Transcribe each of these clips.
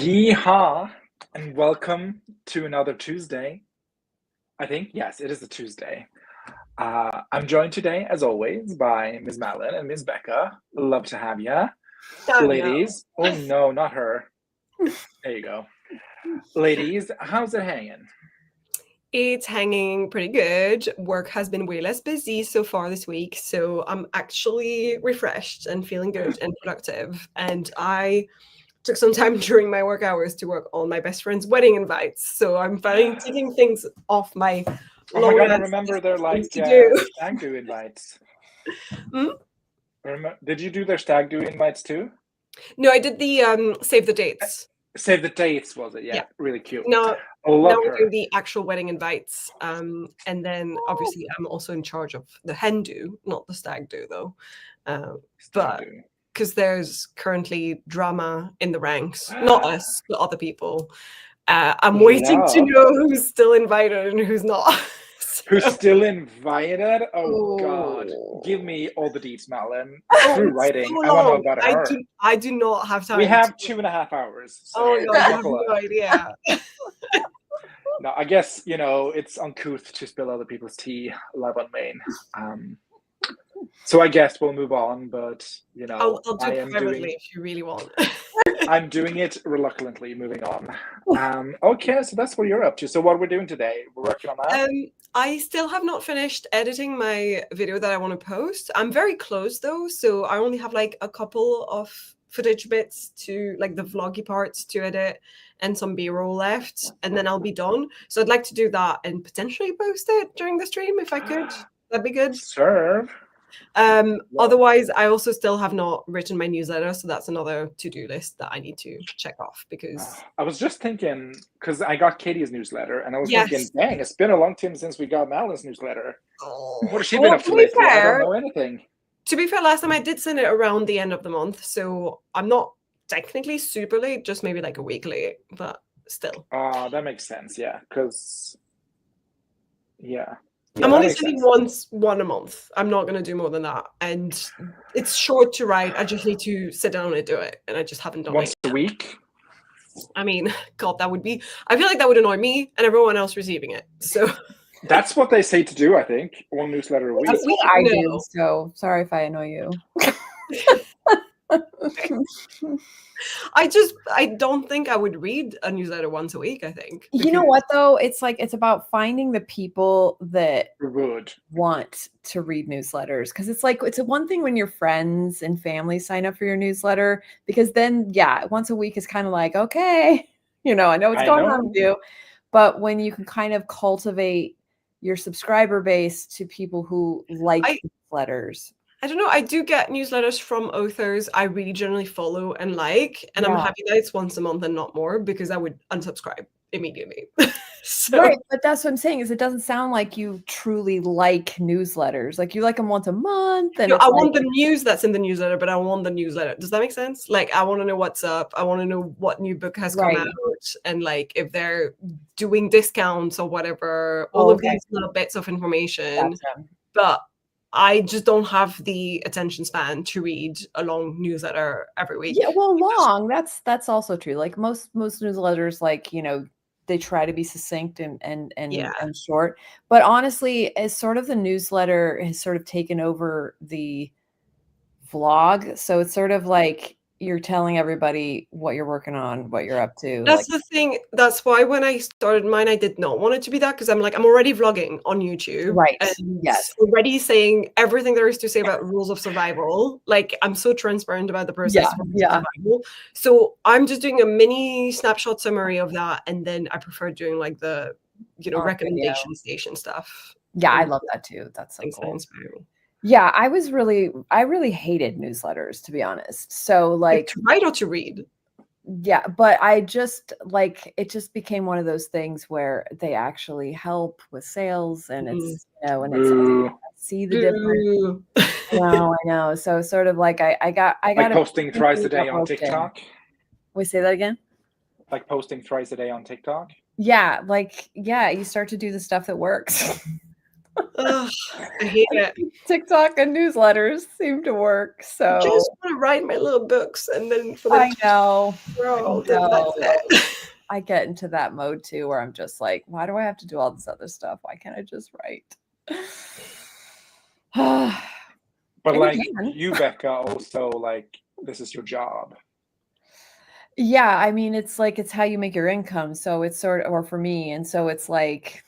Yeehaw, and welcome to another Tuesday. I think, yes, it is a Tuesday. I'm joined today, as always, by Ms. Malin and Ms. Becca. Love to have you. Oh no. Ladies, oh no, not her. There you go. Ladies, how's it hanging? It's hanging pretty good. Work has been way less busy so far this week, so I'm actually refreshed and feeling good and productive. And I took some time during my work hours to work on my best friend's wedding invites. So I'm finally taking things off my Oh my long God, I list remember their things to do. stag do invites. Hmm? Did you do their stag do invites too? No, I did the save the dates. Save the dates, was it? Yeah, Yeah. really cute. Now I now love we're her. doing the actual wedding invites. And then obviously I'm also in charge of the hen do, not the stag do though. Stag But do. because there's currently drama in the ranks, not us, but other people. I'm waiting to Love. know who's still invited and who's not. Who's So, still invited? Oh God. Give oh, me all the deets, Malin. Through it's so writing. I want to know long. about I her. do I do not have We time to. have 2.5 hours, Oh so no, you have buckle no up. idea. No, I guess, it's uncouth to spill other people's tea live on main. So I guess we'll move on, but I'll do I it am privately doing if you really want. I'm doing it reluctantly, moving on. Okay, so that's what you're up to. So what we're doing today, we're working on that. Um, I still have not finished editing my video that I want to post. I'm very close though, so I only have like a couple of footage bits to like the vloggy parts to edit and some B-roll left, and then I'll be done. So I'd like to do that and potentially post it during the stream if I could. That'd be good. Serve. Well, Otherwise, I also still have not written my newsletter, so that's another to-do list that I need to check off because I was just thinking, because I got Katie's newsletter, and I was thinking, yes. dang, it's been a long time since we got Malin's newsletter. What has she been Well, up to lately? I don't know anything. to be fair, last time I did send it around the end of the month, so I'm not technically super late, just maybe like a week late, but still. That makes sense, yeah, because, yeah, I'm that only makes sending sense. one a month. I'm not going to do more than that. And it's short to write. I just need to sit down and do it. And I just haven't done Once it a yet. week? I mean, God, I feel like that would annoy me and everyone else receiving it. So That's what they say to do, I think. One newsletter a week. That's what I do, so sorry if I annoy you. I don't think I would read a newsletter once a week, I think. You know what though? It's about finding the people that Would. want to read newsletters, because it's a one thing when your friends and family sign up for your newsletter, because then once a week is kind of like, okay, I know what's going on with you. But when you can kind of cultivate your subscriber base to people who like newsletters. I don't know. I do get newsletters from authors I really generally follow and like, and I'm happy that it's once a month and not more, because I would unsubscribe immediately. Right, but that's what I'm saying is it doesn't sound like you truly like newsletters. Like you like them once a month. And I want the news that's in the newsletter, but I want the newsletter. Does that make sense? Like I want to know what's up. I want to know what new book has come out, and like if they're doing discounts or whatever. All of these little bits of information. Gotcha. But I just don't have the attention span to read a long newsletter every week. Yeah, well, long. That's also true. Like most newsletters, like, they try to be succinct and short. But honestly, as sort of the newsletter has sort of taken over the vlog, so it's sort of like you're telling everybody what you're working on, what you're up to. That's the thing. That's why when I started mine, I did not want it to be that, because I'm already vlogging on YouTube. Right. And yes. already saying everything there is to say about rules of survival. Like I'm so transparent about the process of survival. So I'm just doing a mini snapshot summary of that. And then I prefer doing like the, recommendation station stuff. Yeah, I love that too. That's so cool. Inspiring. Yeah, I really hated newsletters, to be honest. So like to write or to read. Yeah, but I just it just became one of those things where they actually help with sales, and it's and it's I see the difference. I know. So sort of like I got like posting thrice a day on TikTok. We say that again? Like posting thrice a day on TikTok? Yeah, you start to do the stuff that works. Ugh, I hate it. TikTok and newsletters seem to work. So Just want to write my little books and then for the I know. world, and that's it. I get into that mode too, where I'm just like, why do I have to do all this other stuff? Why can't I just write? But And like again, you, Becca, also like this is your job. yeah, I mean, it's like it's how you make your income. So it's sort of, or for me, and so it's like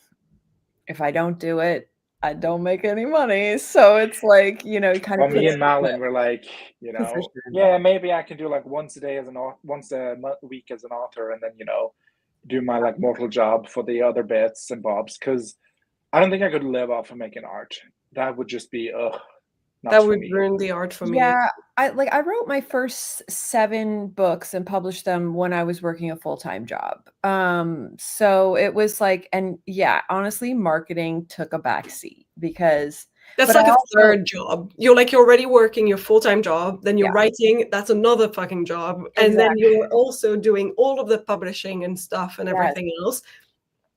if I don't do it, I don't make any money. So it's like, you know, kind Well, of me puts and you in Malin a were like, you know, position. yeah, maybe I can do like once a day as once a week as an author, and then do my like mortal job for the other bits and bobs. Because I don't think I could live off of making art. That would just be not That for would me. ruin the art for me. Yeah, I wrote my first 7 books and published them when I was working a full-time job. So it was like, and yeah, honestly, marketing took a back seat because, That's but I like a also, third job. You're already working your full-time job, then you're yeah, writing, that's another fucking job. And then exactly. you're also doing all of the publishing and stuff and Yes, everything else.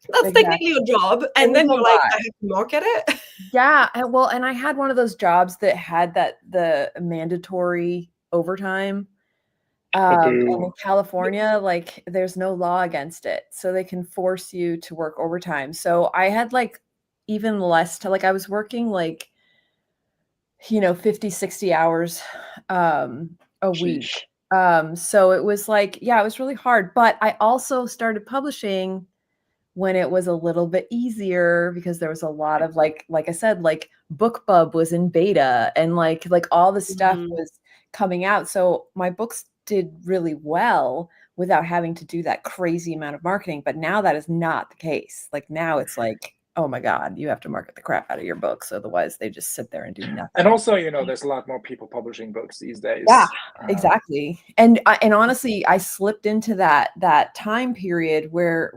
That's technically exactly. a job. It And was then a you're like, lot. I have to market it. Yeah, and I had one of those jobs that had the mandatory overtime. And in Boo. California, like there's no law against it. So they can force you to work overtime. So I had like even less to like I was working like, 50, 60 hours a week. Sheesh. So it was like, yeah, it was really hard. But I also started publishing when it was a little bit easier because there was a lot of like I said, like BookBub was in beta and like all the stuff Mhm. was coming out. So my books did really well without having to do that crazy amount of marketing. But now that is not the case. Like now it's like, oh my God, you have to market the crap out of your books. Otherwise they just sit there and do And nothing. also, there's a lot more people publishing books these Yeah, days. exactly. And honestly, I slipped into that time period where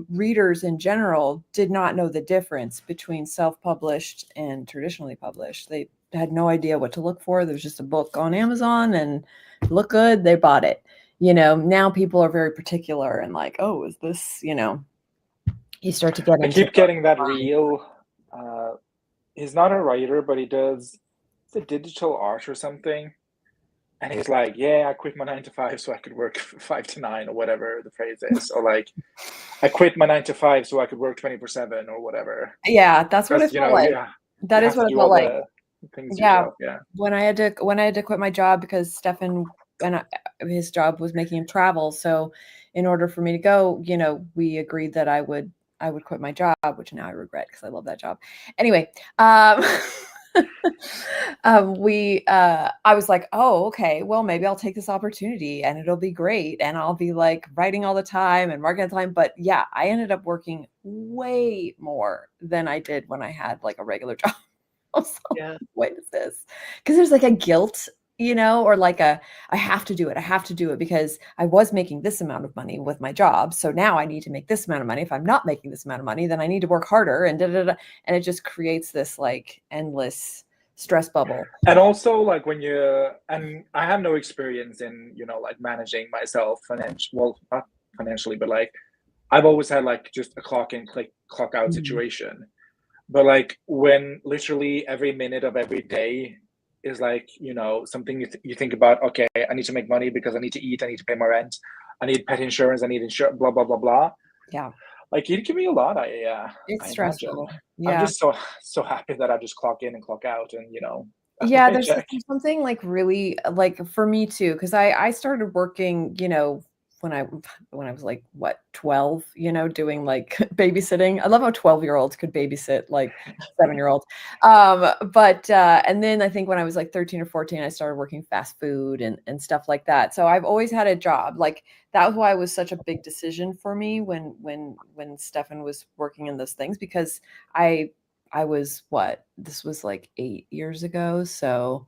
readers in general did not know the difference between self-published and traditionally published. They had no idea what to look for. There's just a book on Amazon and it looked good, they bought it. Now people are very particular and like, oh, is this, you start to get I into keep getting that reel. He's not a writer, but he does the digital art or something. And he's like, yeah, I quit my 9 to 5 so I could work 5 to 9 or whatever the phrase is. Or like, I quit my 9 to 5 so I could work 24/7 or whatever. yeah, that's what it Because, felt like. yeah, That you is have to what it do felt all like. the things Yeah, yourself. Yeah. when I had to quit my job because Stefan and his job was making him travel. So in order for me to go, we agreed that I would quit my job, which now I regret because I love that job. Anyway, I was like, oh, okay, well, maybe I'll take this opportunity and it'll be great. And I'll be like writing all the time and marketing all the time. But yeah, I ended up working way more than I did when I had like a regular job. I was like, Yeah. what is this? Because there's like a guilt, or like I have to do it. I have to do it because I was making this amount of money with my job. So now I need to make this amount of money. If I'm not making this amount of money, then I need to work harder and da da da. And it just creates this like endless stress bubble. And also, like and I have no experience in, like managing myself not financially, but like I've always had like just a clock in, clock out Mhm. situation. But like when literally every minute of every day is like, something you think about, okay, I need to make money because I need to eat, I need to pay my rent, I need pet insurance, I need insurance, blah, blah, blah, blah. Yeah, Like it'd give me a lot, it's I imagine. stressful. I'm Yeah. just so happy that I just clock in and clock out and, that's my Yeah, there's paycheck. something like really like for me too, because I started working, when I was like what 12, doing like babysitting. I love how 12-year-olds could babysit like 7-year-olds. But and then I think when I was like 13 or 14, I started working fast food and stuff like that. So I've always had a job. Like that was why it was such a big decision for me when Stefan was working in those things because I was this was like 8 years ago. So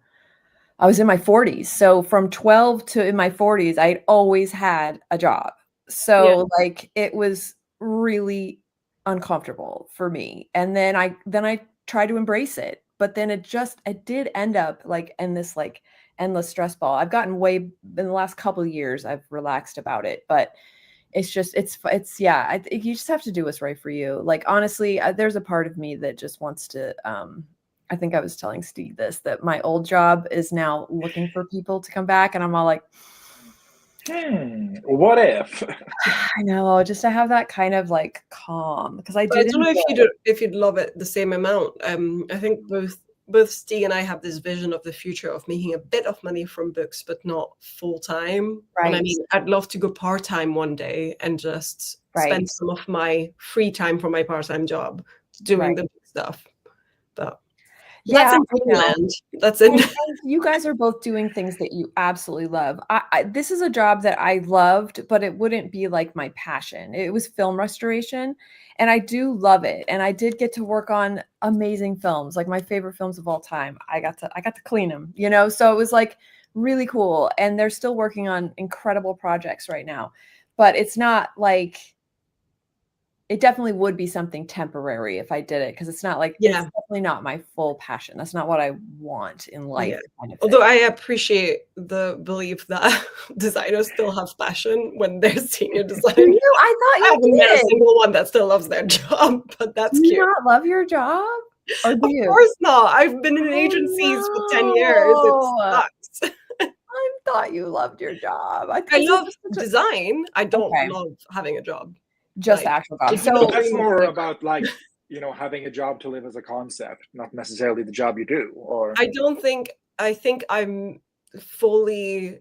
I was in my 40s. So from 12 to in my 40s, I'd always had a job. Yeah. So like it was really uncomfortable for me. And then I tried to embrace it. But then it did end up like in this like endless stress ball. I've gotten way in the last couple of years, I've relaxed about it. But it's yeah, you just have to do what's right for you. Like, honestly, there's a part of me that just wants to, I think I was telling Steve this, that my old job is now looking for people to come back. And I'm all like, what if? I know, just to have that kind of like calm, because I But I did don't know enjoy if you'd love it the same amount. I think both Steve and I have this vision of the future of making a bit of money from books, but not full time. And I Right. mean, I'd love to go part time one day and just Right. spend some of my free time from my part time job doing Right. the book stuff. But Yeah, that's in I know. Greenland. That's in. And you guys are both doing things that you absolutely love. This is a job that I loved, but it wouldn't be like my passion. It was film restoration, and I do love it. And I did get to work on amazing films, like my favorite films of all time. I got to clean them, you know. So it was like really cool. And they're still working on incredible projects right now. But it's not like, it definitely would be something temporary if I did it, because it's not like, it's definitely not my full passion. That's not what I want in life. Kind of Although thing. I appreciate the belief that designers still have passion when they're senior designers. I thought I you haven't met a did. single one that still loves their job, but that's Do you cute. not love your job? Or do you? Of course not. I've been in agencies for 10 years. It sucks. I thought you loved your job. I love design. I don't love having a job. Just the actual job. So that's more about like, having a job to live as a concept, not necessarily the job you do. Or I think I'm fully,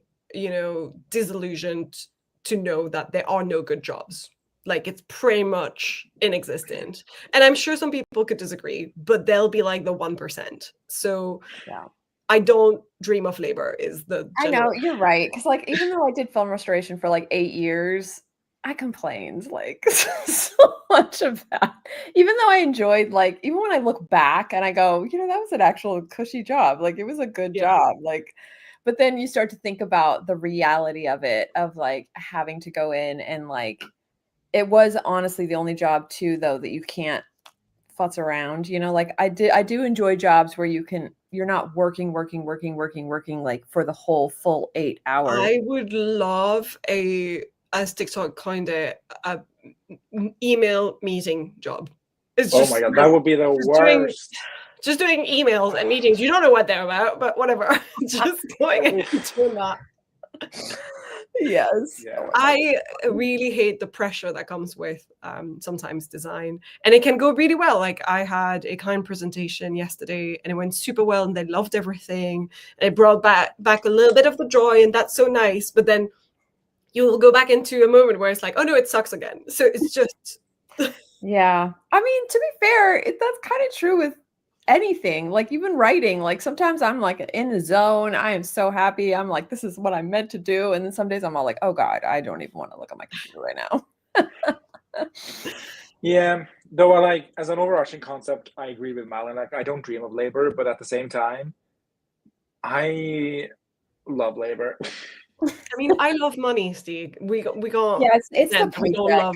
disillusioned to know that there are no good jobs. Like, it's pretty much inexistent. And I'm sure some people could disagree, but they'll be like the 1%. So yeah. I don't dream of labor is the general. I know, you're right. Because like, even though I did film restoration for like 8 years, I complained like so much of that. Even though I enjoyed, like, even when I look back and I go, that was an actual cushy job. Like, it was a good job. Like, but then you start to think about the reality of it, of like having to go in and like, it was honestly the only job too, though, that you can't futz around, like I do enjoy jobs where you're not working like for the whole full 8 hours. I would love as TikTok kind of a email meeting job. It's just, oh my God, that would be the worst. Just doing emails and meetings. You don't know what they're about, but whatever. Just going and doing that. Yes. Yeah. I really hate the pressure that comes with sometimes design, and it can go really well. Like, I had a client presentation yesterday and it went super well and they loved everything, and it brought back a little bit of the joy, and that's so nice. But then you'll go back into a moment where it's like, oh no, it sucks again. So it's just yeah. I mean, to be fair, that's kind of true with anything. Like, even writing, like sometimes I'm like in the zone. I am so happy. I'm like, this is what I'm meant to do. And then some days I'm all like, oh God, I don't even want to look at my computer right now. Yeah, though I like, as an overarching concept, I agree with Malin. Like, I don't dream of labor, but at the same time, I love labor. I mean, I love money, Steve. We got. Yeah, it's the paycheck. We don't love.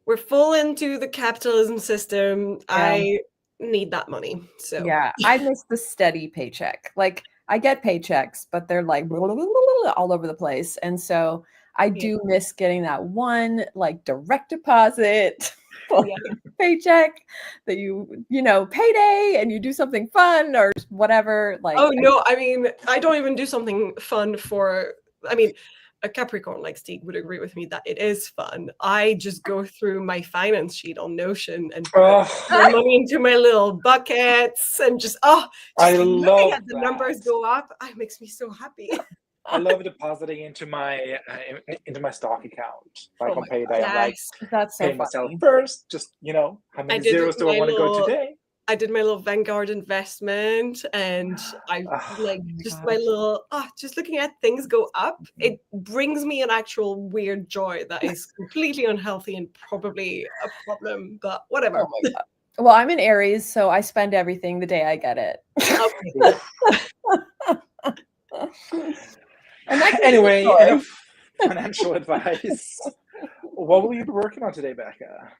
We're full into the capitalism system. Yeah. I need that money. So yeah, I miss the steady paycheck. Like, I get paychecks, but they're like all over the place, and so I do miss getting that one like direct deposit paycheck that payday, and you do something fun or whatever. Like, oh no, I mean, I don't even do something fun for. I mean, a Capricorn like Steve would agree with me that it is fun. I just go through my finance sheet on Notion and put my money into my little buckets and just I looking love at the numbers go up. It makes me so happy. I love depositing into my stock account. Like, on payday, I'm like, that's so pay myself first. Just how many zeros do I want to go today? I did my little Vanguard investment, and I my little just looking at things go up. It brings me an actual weird joy that is completely unhealthy and probably a problem, but whatever. Oh my God. Well, I'm in Aries, so I spend everything the day I get it. Okay. Anyway, enough financial advice. What will you be working on today, Becca?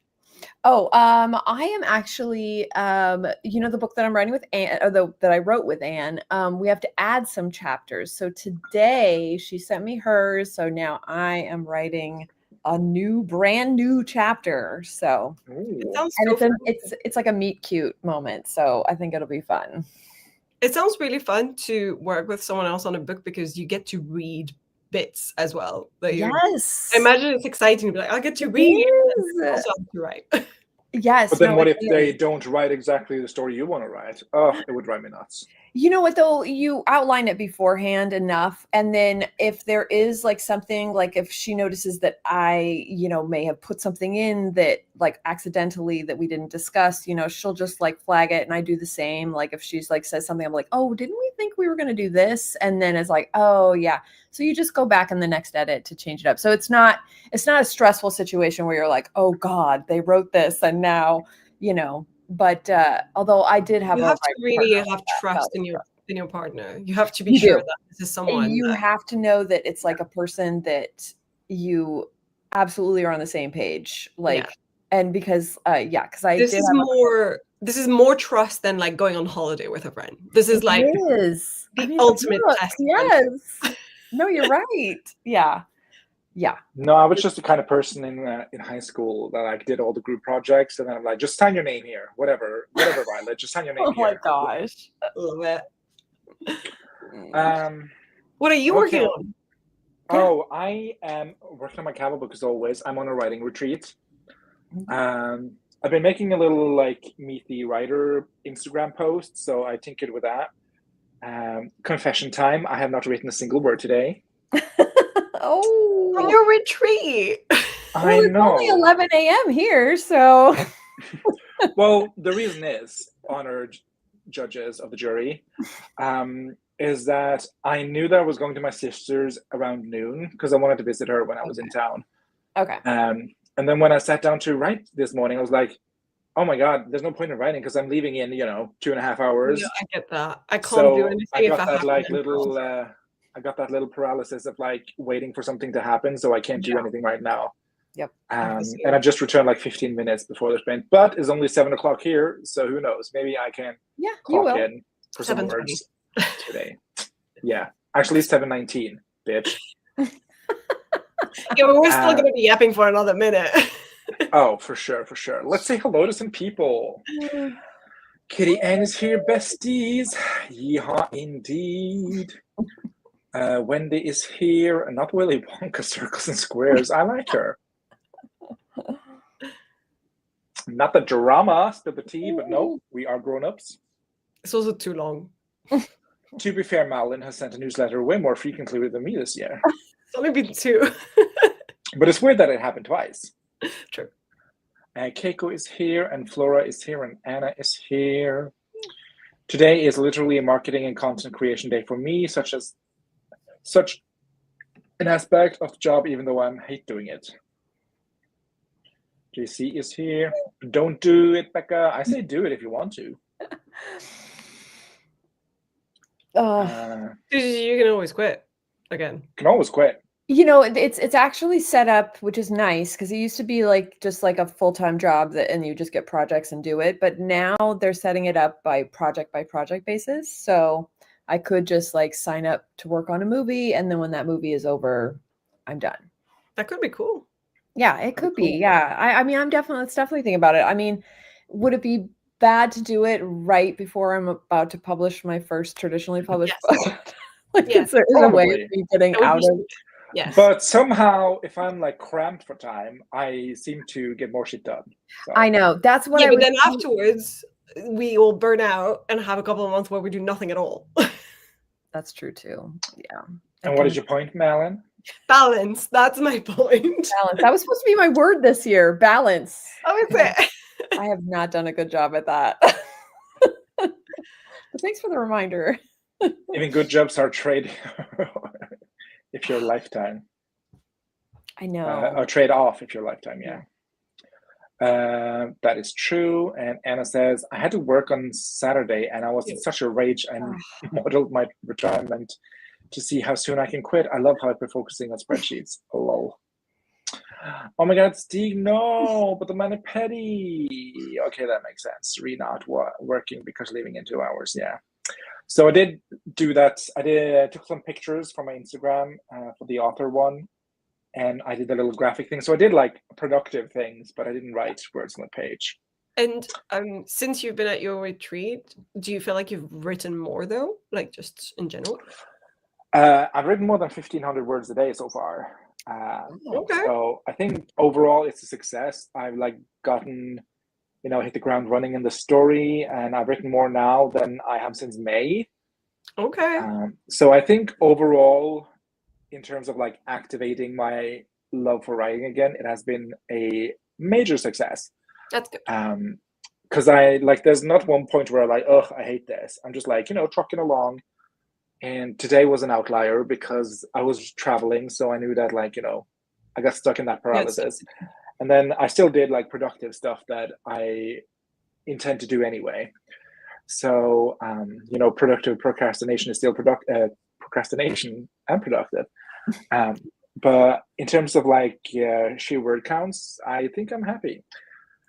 Oh, I am actually, the book that I'm writing with Anne, or that I wrote with Anne. We have to add some chapters. So today she sent me hers. So now I am writing a brand new chapter. So, It Ooh. sounds and so fun. it's like a meet cute moment. So I think it'll be fun. It sounds really fun to work with someone else on a book because you get to read bits as well. Like Yes, I imagine it's exciting to be like, I get to it read and is. also have to write. Yes, But then no, what it if they is. don't write exactly the story you want to write? Oh, it would drive me nuts. You know what though? You outline it beforehand enough. And then if there is like something, like if she notices that I, may have put something in that like accidentally that we didn't discuss, she'll just like flag it and I do the same. Like if she's like says something, I'm like, oh, didn't we think we were gonna do this? And then it's like, oh yeah. So you just go back in the next edit to change it up. So it's not a stressful situation where you're like, oh God, they wrote this and now, but although I did have You a have to writing really partner have that trust felt in your partner. You have to be you sure do. that this is someone You that have to know that it's like a person that you absolutely are on the same page. yeah. Like, and because because I This did is have more trust than like going on holiday with a friend. This is like it is. I the mean, ultimate look, test of yes. No, you're right. Yeah. Yeah. No, I was just the kind of person in high school that like did all the group projects, and then I'm like, just sign your name here, whatever, Violet, just sign your name Oh my here. gosh. love it. Um, What are you working okay. on? Oh, I am working on my Kava book as always. I'm on a writing retreat. I've been making a little like meet the writer Instagram post, so I tinkered with that. Confession time: I have not written a single word today. On Oh. your retreat. Well, I it's only know. 11 a.m. here, so Well, the reason is, honored judges of the jury, is that I knew that I was going to my sister's around noon because I wanted to visit her when I was in town. okay. And then when I sat down to write this morning, I was like, oh my God, there's no point in writing because I'm leaving in, 2.5 hours. Yeah, I get that. I can't do So anything I if got I that have like to improv. I got that little paralysis of like waiting for something to happen. So I can't do Yeah. anything right now. Yep. And I just returned like 15 minutes before the sprint, but it's only 7 o'clock here. So who knows? Maybe I can Yeah, you clock will. in for some 7:20. words today. Yeah. Actually, 7:19, bitch. Yeah, but we're still gonna be yapping for another minute. Oh, for sure, for sure. Let's say hello to some people. Kitty Ann is here, besties. Yeehaw, indeed. Wendy is here. Not Willy Wonka, circles and squares. I like her. Not the drama, spill the tea, but no, we are grown-ups. It's also too long. To be fair, Malin has sent a newsletter way more frequently than me this year. It's only been 2. But it's weird that it happened twice. True. Keiko is here, and Flora is here, and Anna is here. Today is literally a marketing and content creation day for me, such an aspect of the job, even though I hate doing it. JC is here. Don't do it, Becca. I say do it if you want to. You can always quit again. Can always quit. It's actually set up, which is nice because it used to be like just like a full-time job and you just get projects and do it. But now they're setting it up by project basis. So I could just like sign up to work on a movie, and then when that movie is over, I'm done. That could be cool. Yeah, it could be. Yeah. I mean, let's definitely think about it. I mean, would it be bad to do it right before I'm about to publish my first traditionally published book? Yes, there is a way of me getting out of Yes. But somehow, if I'm like cramped for time, I seem to get more shit done. So. I know. That's what but then afterwards, we will burn out and have a couple of months where we do nothing at all. That's true too. Yeah. And what is your point, Malin? Balance. That's my point. Balance. That was supposed to be my word this year. Balance. How is it? I have not done a good job at that. But thanks for the reminder. Even good jobs are trade if you're lifetime. I know. Or trade off if you're lifetime, yeah. That is true. And Anna says, I had to work on Saturday and I was in such a rage and modeled my retirement to see how soon I can quit. I love how I prefer focusing on spreadsheets. Lol. Oh my God, Steve, no, but the mani-pedi. Okay, that makes sense. Not working because leaving in 2 hours. Yeah. So I did do that. I took some pictures from my Instagram for the author one, and I did a little graphic thing. So I did like productive things, but I didn't write words on the page. And since you've been at your retreat, do you feel like you've written more though, like just in general? I've written more than 1,500 words a day so far. Okay. So I think overall it's a success. I've like gotten, hit the ground running in the story, and I've written more now than I have since May. Okay. So I think overall, in terms of like activating my love for writing again, it has been a major success. That's good. Because there's not one point where I'm like, oh, I hate this. I'm just like, trucking along. And today was an outlier because I was traveling, so I knew that I got stuck in that paralysis. And then I still did like productive stuff that I intend to do anyway. So productive procrastination is still procrastination and productive. But in terms of sheer word counts, I think I'm happy.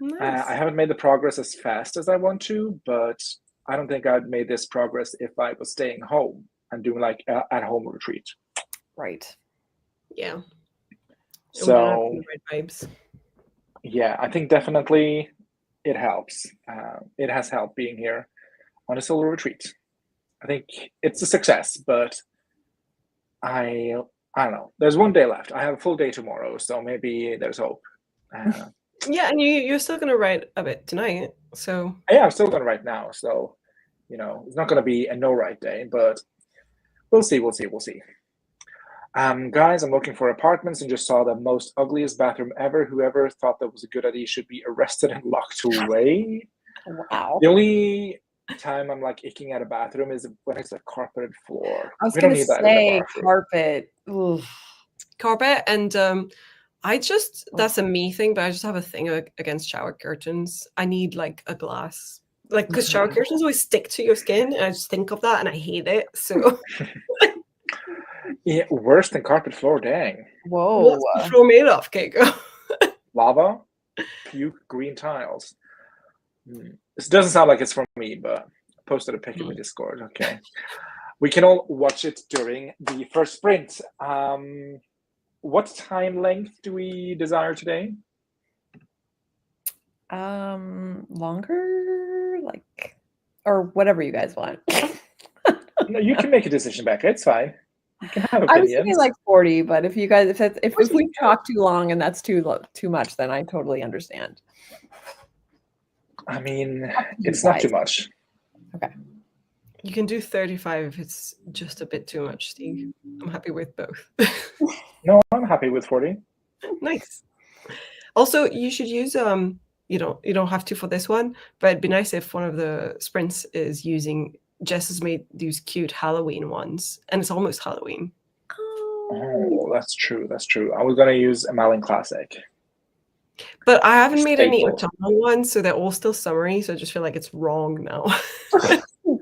Nice. I haven't made the progress as fast as I want to, but I don't think I'd made this progress if I was staying home and doing like at home retreat. Right. Yeah. So vibes. Yeah, I think definitely it helps. It has helped being here on a solo retreat. I think it's a success, but I don't know. There's one day left. I have a full day tomorrow, so maybe there's hope. Yeah, and you're still gonna write a bit tonight, so yeah, I'm still gonna write now. So it's not gonna be a no write day, but we'll see. Guys, I'm looking for apartments and just saw the most ugliest bathroom ever. Whoever thought that was a good idea should be arrested and locked away. Wow. The only time I'm like icking at a bathroom is when it's a carpeted floor. I was We don't going to need that in say a bathroom. carpet. Oof. Carpet, and that's a me thing, but I just have a thing against shower curtains. I need like a glass, like, because shower curtains always stick to your skin, and I just think of that and I hate it. So Yeah, worse than carpet floor, dang. Whoa. what's the floor made of, Keiko? Lava, puke, green tiles. This doesn't sound like it's from me, but I posted a pic in the Discord. Okay. We can all watch it during the first sprint. What time length do we desire today? Longer, or whatever you guys want. No, you can make a decision, Becca. It's fine. You can have opinions. I was thinking like 40, but if you guys, if we talk too long and that's too much, then I totally understand. I mean, it's not too much. Okay. You can do 35 if it's just a bit too much, Steve. I'm happy with both. No, I'm happy with 40. Nice. Also, you should use you don't have to for this one, but it'd be nice if one of the sprints is using Jess has made these cute Halloween ones, and it's almost Halloween. Oh, that's true. I was gonna use a Malin classic. But I haven't made any autumnal ones, so they're all still summery, so I just feel like it's wrong now.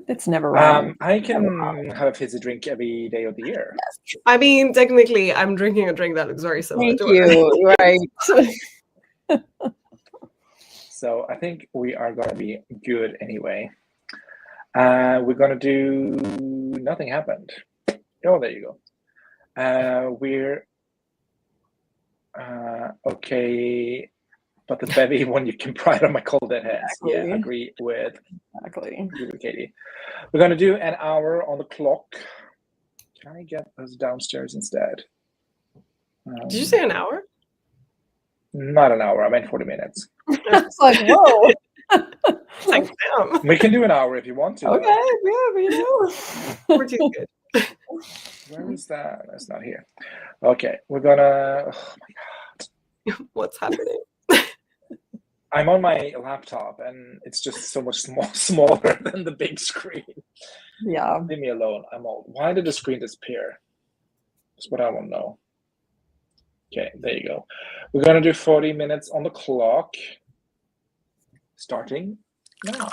It's never wrong. I can have a fizzy drink every day of the year. Yes. I mean, technically, I'm drinking a drink that looks very similar to you. Right. So I think we are going to be good anyway. We're going to do Nothing Happened. Oh, there you go. We're okay. But the bevy one you can pride on my cold dead heads. Exactly. Yeah, agree with Katie. We're going to do an hour on the clock. Can I get us downstairs instead? Did you say an hour? Not an hour. I meant 40 minutes. It's like, whoa. Like, damn. We can do an hour if you want to. Okay, yeah, We're too good. Where is that? That's not here. Okay, we're gonna. Oh my god. What's happening? I'm on my laptop and it's just so much smaller than the big screen. Yeah. Leave me alone. I'm old. Why did the screen disappear? That's what I want to know. Okay, there you go. We're gonna do 40 minutes on the clock. Starting now.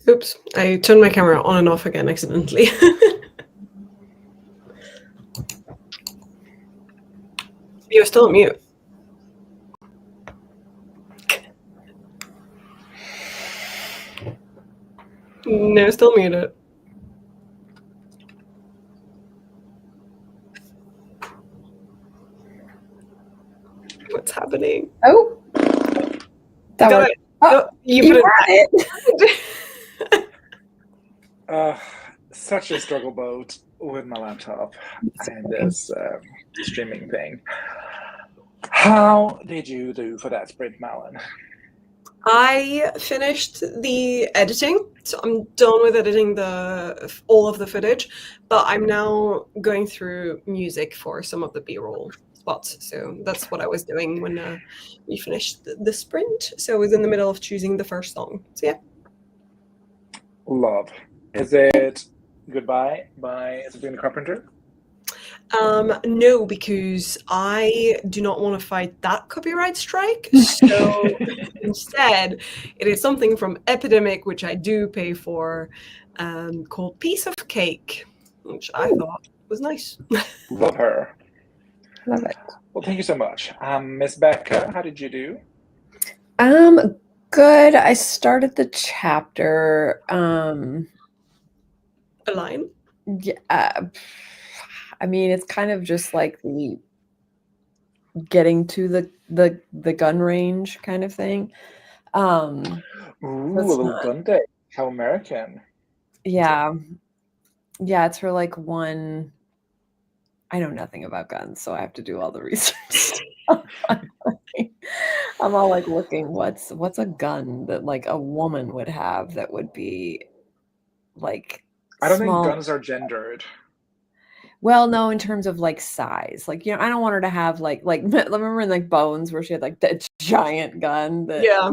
Oops, I turned my camera on and off again accidentally. You're still on mute. No, still muted. What's happening? Oh, that Got worked. it. Oh, You you put had it. Such a struggle boat with my laptop and this streaming thing. How did you do for that sprint, Malin? I finished the editing, so I'm done with editing all of the footage, but I'm now going through music for some of the B-roll spots. So that's what I was doing when we finished the sprint. So I was in the middle of choosing the first song. So yeah. Love. Is it Goodbye by Sabrina Carpenter? No, because I do not want to fight that copyright strike. So instead, it is something from Epidemic, which I do pay for, called Piece of Cake, which I thought was nice. Love her. Love it. Well, thank you so much. Miss Becca, how did you do? Good. I started the chapter. A line? Yeah. I mean, it's kind of just like the getting to the gun range kind of thing. Ooh, a little gun day. How American. Yeah. Yeah, it's for like one. I know nothing about guns, so I have to do all the research. I'm all like looking, what's a gun that like a woman would have that would be like I don't think small. guns are gendered. Well, no, in terms of like size, like, I don't want her to have like remember in like Bones where she had like that giant gun that Yeah.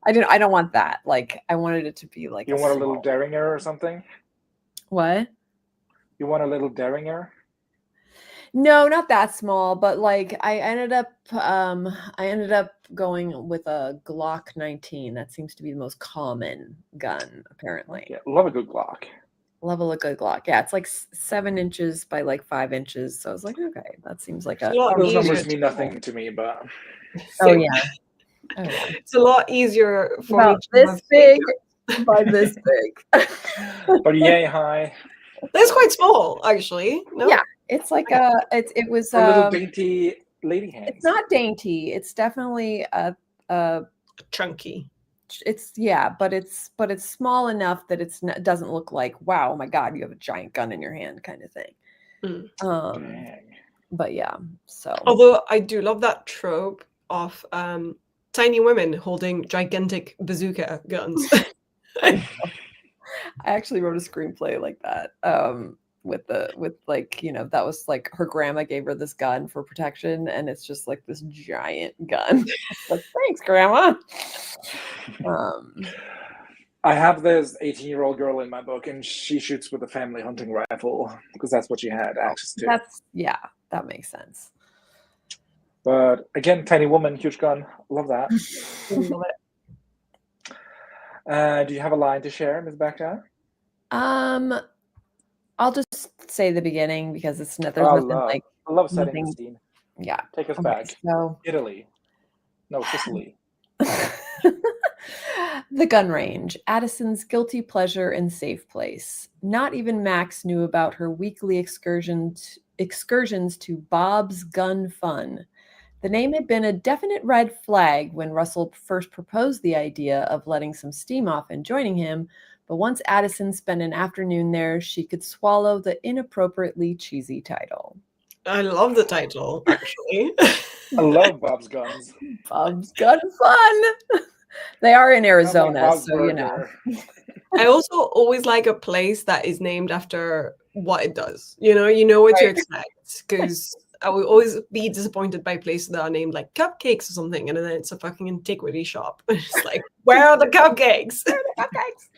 I don't want that. Like I wanted it to be like You want a little Derringer or something? What? You want a little Derringer? No, not that small, but like I ended up going with a Glock 19. That seems to be the most common gun, apparently. Yeah, love a good Glock. Love a good Glock. Yeah, it's like 7 inches by like 5 inches. So I was like, okay, that seems like a Those numbers mean nothing to me, but oh yeah. It's a lot easier for about me to this big by this big. But yay high. That's quite small, actually. No? Yeah, it's like it was a little dainty lady hands. It's not dainty. It's definitely a chunky. It's but it's small enough that it doesn't look like, wow, oh my god, you have a giant gun in your hand kind of thing. Dang. But yeah, so although I do love that trope of tiny women holding gigantic bazooka guns. I actually wrote a screenplay like that. With like, that was like her grandma gave her this gun for protection, and it's just like this giant gun. Like, thanks, grandma. I have this 18-year-old girl in my book, and she shoots with a family hunting rifle because that's what she had access to. That makes sense. But again, tiny woman, huge gun. Love that. Love it. Do you have a line to share, Ms. Becca? I'll just say the beginning because there's nothing like. I love setting the scene. Yeah. Take us back. So Italy. No, Sicily. The gun range, Addison's guilty pleasure and safe place. Not even Max knew about her weekly excursions to Bob's Gun Fun. The name had been a definite red flag when Russell first proposed the idea of letting some steam off and joining him, but once Addison spent an afternoon there, she could swallow the inappropriately cheesy title. I love the title, actually. I love Bob's Guns. Bob's Gun Fun. They are in Arizona, like so burger. I also always like a place that is named after what it does. You know what to expect, because I will always be disappointed by places that are named like Cupcakes or something, and then it's a fucking antiquity shop. It's like, where are the cupcakes? Where are the cupcakes?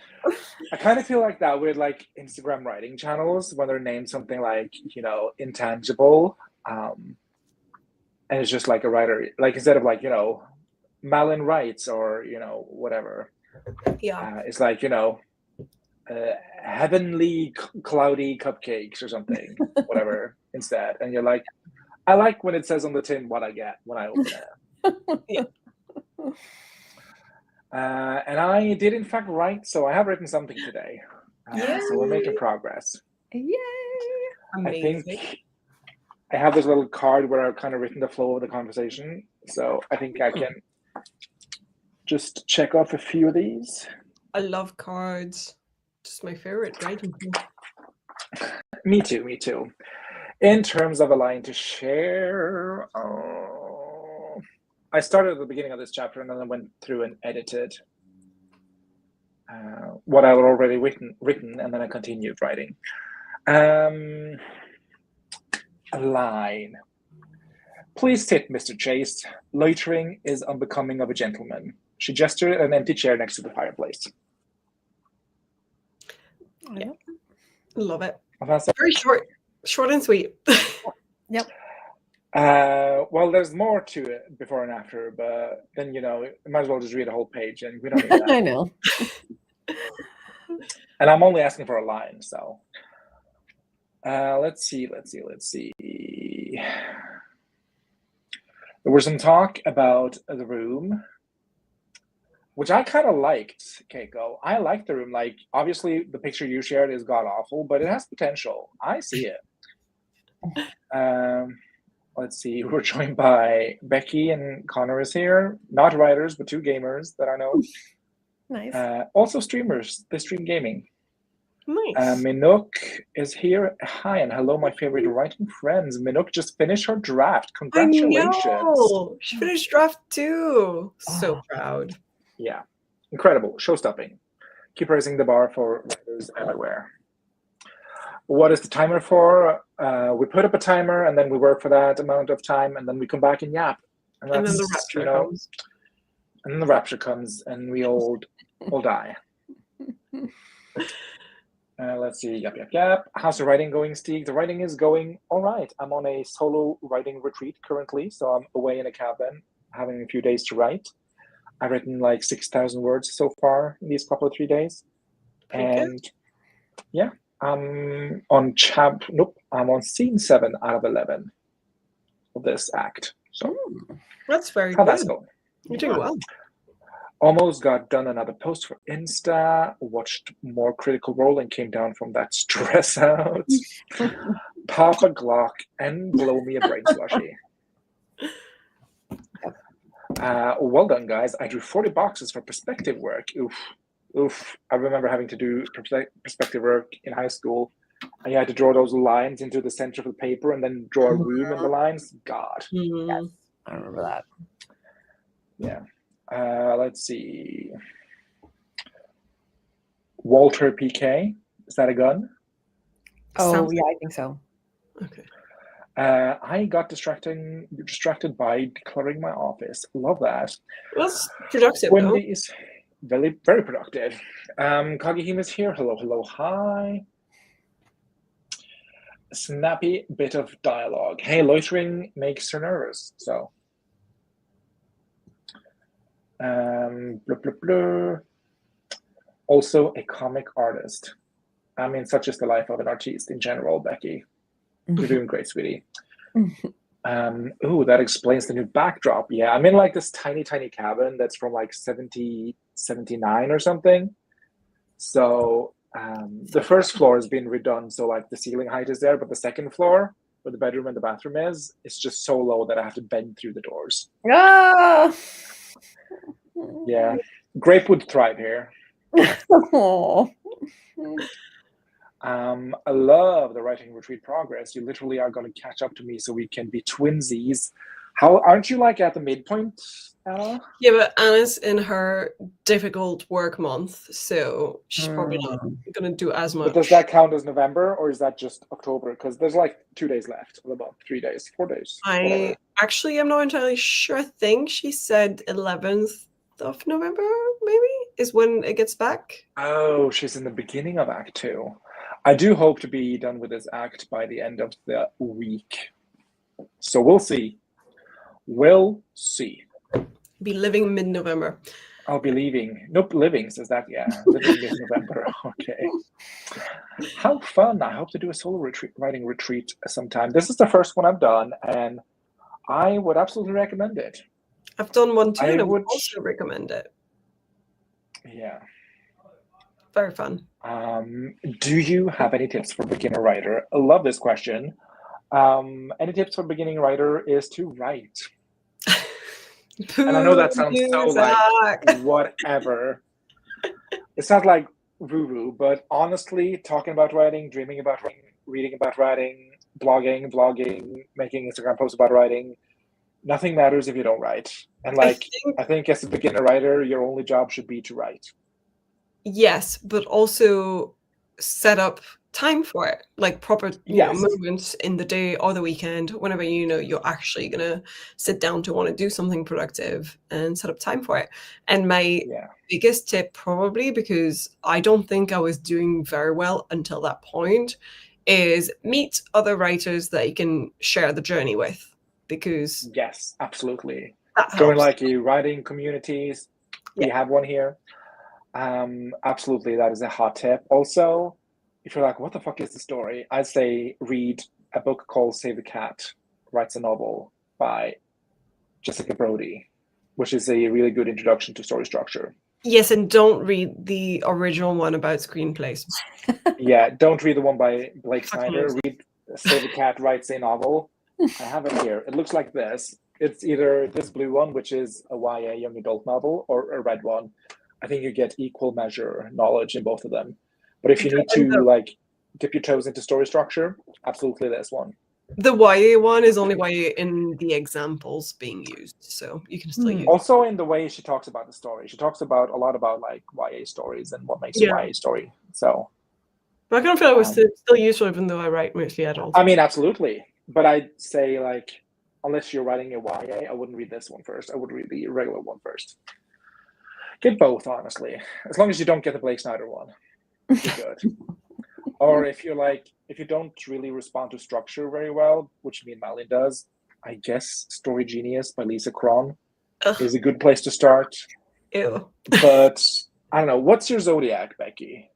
I kind of feel like that with like Instagram writing channels when they're named something like, intangible. And it's just like a writer, like instead of like, Malin writes or, whatever. Yeah. It's like, heavenly cloudy cupcakes or something, whatever, instead. And you're like, I like when it says on the tin what I get when I open it. Yeah. And I did, in fact, write, so I have written something today. So we're making progress. Yay! Amazing. I think I have this little card where I've kind of written the flow of the conversation. So I think I can just check off a few of these. I love cards. Just my favorite writing tool. Me too. In terms of a line to share, I started at the beginning of this chapter and then I went through and edited what I had already written, and then I continued writing. A line. Please sit, Mr. Chase. Loitering is unbecoming of a gentleman. She gestured at an empty chair next to the fireplace. Yeah. Love it. That's very short and sweet. Yep. Well, there's more to it before and after, but then, you might as well just read a whole page, and we don't need that. I know. And I'm only asking for a line, so. Let's see. There was some talk about the room, which I kind of liked, Keiko. I like the room. Like, obviously, the picture you shared is god-awful, but it has potential. I see it. Let's see. We're joined by Becky and Connor is here. Not writers, but 2 gamers that I know. Nice. Also streamers. They stream gaming. Nice. Minook is here. Hi and hello, my favorite writing friends. Minook just finished her draft. Congratulations. I know. She finished draft 2. So proud. Yeah. Incredible. Show-stopping. Keep raising the bar for writers everywhere. What is the timer for? We put up a timer and then we work for that amount of time and then we come back and yap. And then the rapture comes. And then the rapture comes and we all die. Let's see. Yap. How's the writing going, Steve? The writing is going all right. I'm on a solo writing retreat currently, so I'm away in a cabin, having a few days to write. I've written like 6,000 words so far in these couple of 3 days. And yeah, I'm on I'm on scene 7 out of 11 of this act. So that's very how good. that's going. You're doing well. Almost got done another post for Insta, watched more Critical Role and came down from that stress out. Pop a Glock and blow me a brain slushy. Well done, guys. I drew 40 boxes for perspective work. Oof. I remember having to do perspective work in high school. I had to draw those lines into the center of the paper and then draw a room in the lines. God. Yes, I remember that. Yeah. Let's see. Walter PK. Is that a gun? Oh, yeah, I think so. Okay. I got distracted by decluttering my office. Love that. Well, that's productive. Wendy is very, very productive. Kagihim is here. Hello, hi. Snappy bit of dialogue. Hey, loitering makes her nervous. So. Also a comic artist. I mean, such is the life of an artiste in general, Becky. You're doing great, sweetie. That explains the new backdrop. Yeah, I'm in like this tiny cabin that's from like 79 or something. So the first floor has been redone, so like the ceiling height is there, but the second floor, where the bedroom and the bathroom is, it's just so low that I have to bend through the doors. Ah! Yeah, grape would thrive here. I love the writing retreat progress. You literally are going to catch up to me so we can be twinsies. Aren't you like at the midpoint, Anna? Yeah, but Anna's in her difficult work month, so she's probably not going to do as much. But does that count as November or is that just October? Because there's like 2 days left, or about 3 days, 4 days. I actually am not entirely sure. I think she said 11th of November, maybe, is when it gets back. Oh, she's in the beginning of Act 2. I do hope to be done with this act by the end of the week. So we'll see. We'll see. Be living mid-November. I'll be leaving. Nope, living says that. Yeah, living is November. Okay. How fun. I hope to do a solo writing retreat sometime. This is the first one I've done, and I would absolutely recommend it. I've done one too, I and I would would also recommend it. Yeah. Very fun. Do you have any tips for beginner writer? I love this question. Any tips for beginning writer is to write. And I know that sounds so like whatever. It sounds like woo-woo, but honestly, talking about writing, dreaming about writing, reading about writing, blogging, vlogging, making Instagram posts about writing, nothing matters if you don't write. And like, I think as a beginner writer, your only job should be to write. Yes, but also set up time for it, like proper moments in the day or the weekend, whenever you know you're actually gonna sit down to want to do something productive, and set up time for it. And my biggest tip, probably because I don't think I was doing very well until that point, is meet other writers that you can share the journey with. Because yes, absolutely. Join like a writing communities. We have one here. Absolutely, that is a hot tip. Also, if you're like, what the fuck is the story? I'd say read a book called Save the Cat, Writes a Novel by Jessica Brody, which is a really good introduction to story structure. Yes, and don't read the original one about screenplays. Yeah, don't read the one by Blake Snyder. Read Save the Cat, Writes a Novel. I have it here. It looks like this. It's either this blue one, which is a YA young adult novel, or a red one. I think you get equal measure knowledge in both of them. But if you need to like dip your toes into story structure, absolutely this one. The YA one is only YA in the examples being used, so you can still use it. Also in the way she talks about the story. She talks about a lot about like YA stories and what makes a YA story. So but I kind of feel it was still useful, even though I write mostly adults. I mean, absolutely. But I'd say like, unless you're writing a YA, I wouldn't read this one first. I would read the regular one first. Get both, honestly. As long as you don't get the Blake Snyder one, you're good. Or if you don't really respond to structure very well, which me and Malin does, I guess Story Genius by Lisa Cron is a good place to start. Ew. But I don't know. What's your zodiac, Becky?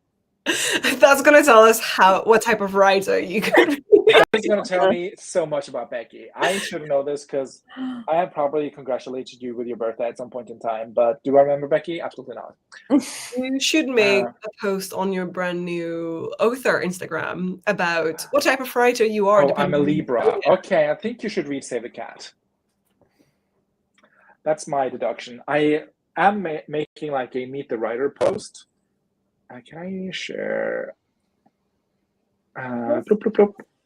That's going to tell us what type of writer you could be. That's going to tell me so much about Becky. I should know this because I have probably congratulated you with your birthday at some point in time. But do I remember Becky? Absolutely not. You should make a post on your brand new author Instagram about what type of writer you are. Oh, I'm a Libra. Okay, I think you should read Save the Cat. That's my deduction. I am making like a Meet the Writer post. Can I share?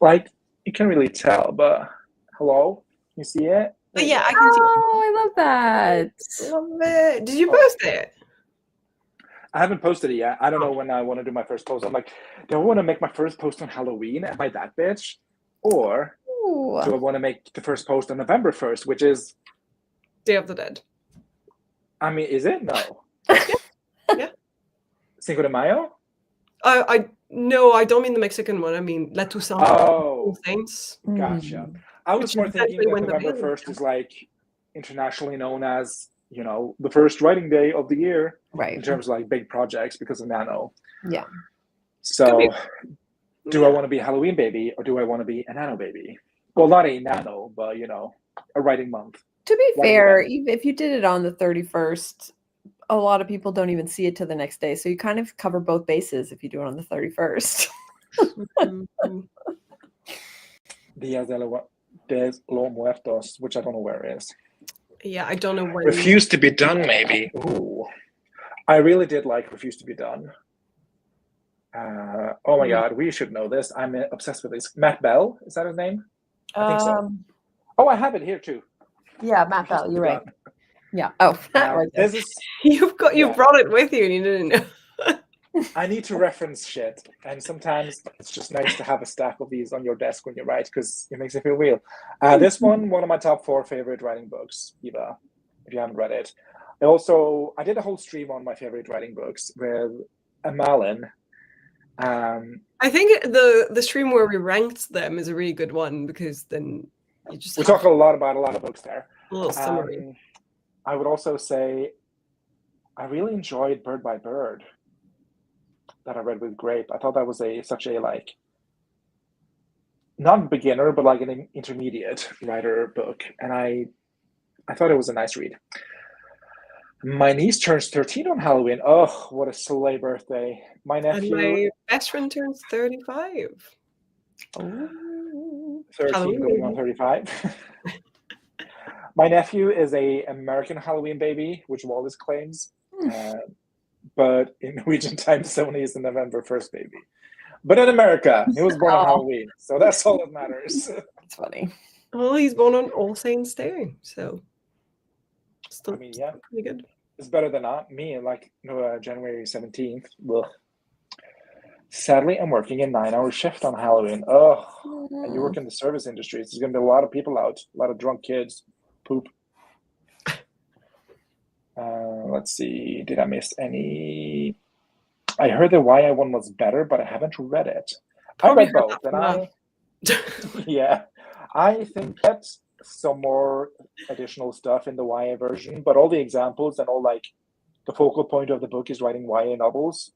Like, you can't really tell, but hello? You see it? Yeah, I can see it. Oh, I love that. Love it. Did you post it? I haven't posted it yet. I don't know when I want to do my first post. I'm like, do I want to make my first post on Halloween? Am I that bitch? Or do I want to make the first post on November 1st, which is Day of the Dead? I mean, is it? No. Yeah. Cinco de Mayo? No, I don't mean the Mexican one. I mean La Toussaint. Oh, Saints. Gotcha. I was more thinking that November 1st is like internationally known as, you know, the first writing day of the year, right? In terms of like big projects because of Nano. Yeah. So, do I want to be a Halloween baby or do I want to be a Nano baby? Well, not a Nano, but you know, a writing month. To be fair, if you did it on the 31st, a lot of people don't even see it till the next day. So you kind of cover both bases if you do it on the 31st. Dia de los Muertos, which I don't know where it is. Yeah, I don't know when. Refuse to be Done, maybe. Ooh. I really did like Refuse to be Done. Oh my God, we should know this. I'm obsessed with this. Matt Bell, is that his name? I think so. Oh, I have it here too. Yeah, Matt Bell, you're right. Yeah. Oh, right this is you brought it with you and you didn't know. I need to reference shit, and sometimes it's just nice to have a stack of these on your desk when you write because it makes you feel real. This one of my top 4 favorite writing books, Eva, if you haven't read it. I did a whole stream on my favorite writing books with Malin. I think the stream where we ranked them is a really good one because then you just we talk a lot about a lot of books there. A little summary. I would also say I really enjoyed Bird by Bird that I read with Grape. I thought that was such a like not beginner, but like an intermediate writer book, and I thought it was a nice read. My niece turns 13 on Halloween. Oh, what a slay birthday! My And nephew, my best friend turns 35. 13 Halloween going on baby. 35. My nephew is a American Halloween baby, which Wallace claims, but in Norwegian time zone, he's the November 1st baby. But in America, he was born on Halloween, so that's all that matters. It's funny. Well, he's born on All Saints Day, so I mean, yeah, pretty good. it's better than not me. Like January 17th. Ugh. Sadly, I'm working a 9-hour shift on Halloween. Oh, and you work in the service industry. So there's going to be a lot of people out, a lot of drunk kids. Poop. Let's see. Did I miss any? I heard the YA one was better, but I haven't read it. Probably I read both, and yeah, I think that's some more additional stuff in the YA version, but all the examples and all like the focal point of the book is writing YA novels.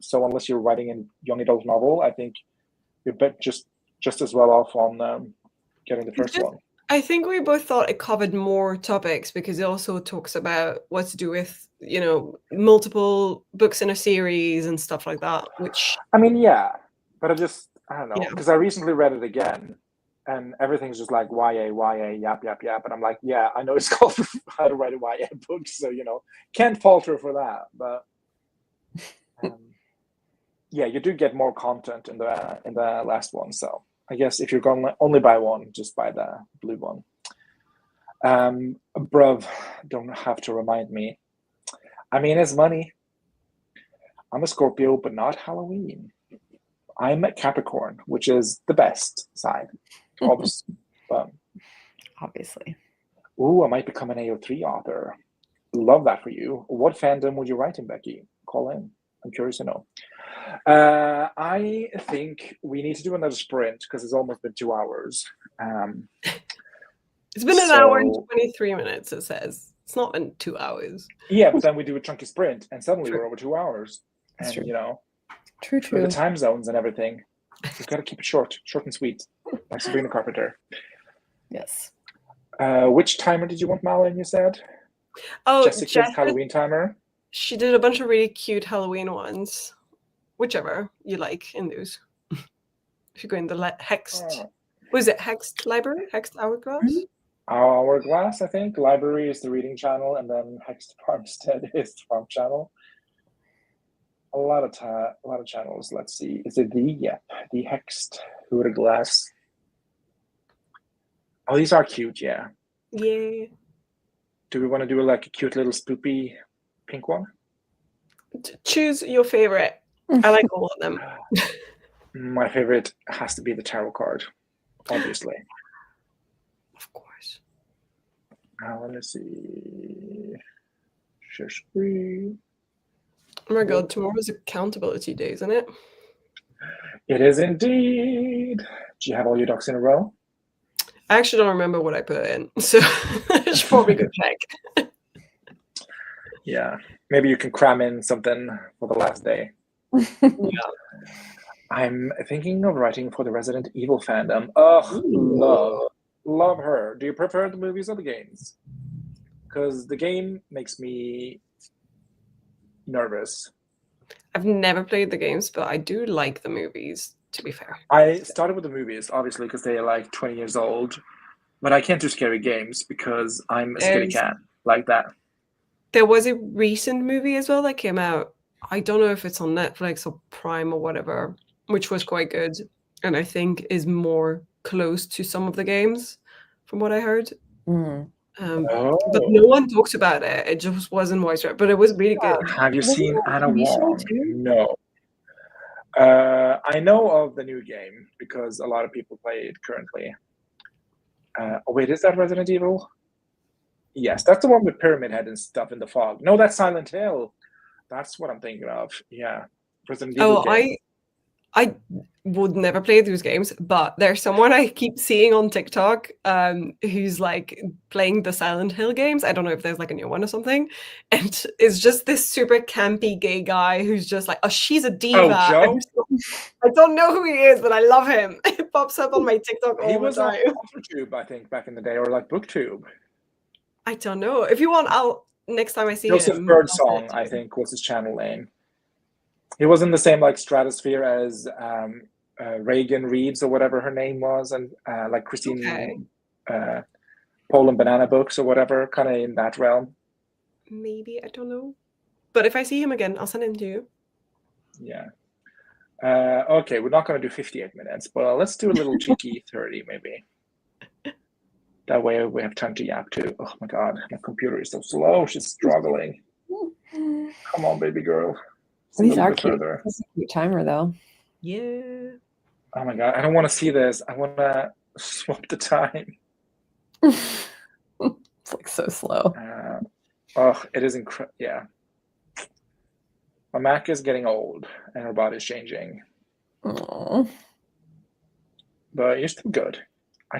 So unless you're writing a young adult novel, I think you're just as well off on getting the first one. I think we both thought it covered more topics because it also talks about what to do with, multiple books in a series and stuff like that, which... I mean, yeah, but I don't know, because I recently read it again and everything's just like YA, yap, yap, yap. And I'm like, yeah, I know it's called How to Write a YA book, so, can't falter for that. But yeah, you do get more content in the last one. So I guess if you're going to only buy one, just buy the blue one. Bruv, don't have to remind me. I mean, it's money. I'm a Scorpio, but not Halloween. I'm a Capricorn, which is the best side. Obviously. Ooh, I might become an AO3 author. Love that for you. What fandom would you write in, Becky? Call in. I'm curious to know. I think we need to do another sprint because it's almost been 2 hours. It's been an hour and 23 minutes, it says. It's not been 2 hours. Yeah, but then we do a chunky sprint and suddenly we're over 2 hours. And, True. With the time zones and everything, we've got to keep it short and sweet. Like Sabrina Carpenter. Yes. Which timer did you want, Malin, you said? Oh, Jessica's Halloween timer? She did a bunch of really cute Halloween ones. Whichever you like in those. If you go in the Hexed... Was it Hexed Library? Hexed Hourglass? Mm-hmm. Hourglass, I think. Library is the reading channel, and then Hexed Farmstead is the farm channel. A lot of channels. Let's see. Is it the Hexed Hourglass? Oh, these are cute, yeah. Yeah. Do we want to do like a cute little spoopy pink one? Choose your favorite. I like all of them. My favorite has to be the tarot card, obviously. Of course. Now let me see. Share screen. Oh my god, tomorrow's accountability day, isn't it? It is indeed. Do you have all your ducks in a row? I actually don't remember what I put in, so I should probably go check. Yeah, maybe you can cram in something for the last day. Yeah. I'm thinking of writing for the Resident Evil fandom. Oh, love her. Do you prefer the movies or the games? Because the game makes me nervous. I've never played the games, but I do like the movies, to be fair. I started with the movies, obviously, because they are like 20 years old. But I can't do scary games because I'm a scaredy cat like that. There was a recent movie as well that came out. I don't know if it's on Netflix or Prime or whatever, which was quite good. And I think is more close to some of the games, from what I heard. But no one talks about it. It just wasn't widespread, but it was really good. Have you seen Anna Wong? No. I know of the new game because a lot of people play it currently. Wait, is that Resident Evil? Yes, that's the one with Pyramid Head and stuff in the fog. No, that's Silent Hill. That's what I'm thinking of. Yeah. Resident Evil game. I would never play those games, but there's someone I keep seeing on TikTok who's like playing the Silent Hill games. I don't know if there's like a new one or something. And it's just this super campy gay guy who's just like, oh, she's a diva. Oh, Joe? I don't know who he is, but I love him. It pops up on my TikTok all He the was on time. YouTube, I think, back in the day, or like BookTube. I don't know. If you want, I'll next time I see Joseph him. Birdsong, I think, was his channel name. He was in the same like stratosphere as Reagan Reeves or whatever her name was, and like Christine Poland Banana Books or whatever, kind of in that realm. Maybe, I don't know. But if I see him again, I'll send him to you. Yeah. Okay, we're not going to do 58 minutes, but let's do a little cheeky 30 maybe. That way we have time to yap too. Oh my god, my computer is so slow. She's struggling. Come on, baby girl. These are cute. This is a cute timer though. Yeah. Oh my god, I don't want to see this. I want to swap the time. It's like so slow. Oh, it is incredible. Yeah. My Mac is getting old and her body's changing. Aww. But you're still good. I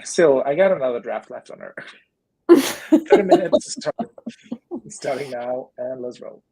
got another draft left on her. 30 minutes starting now, and let's roll.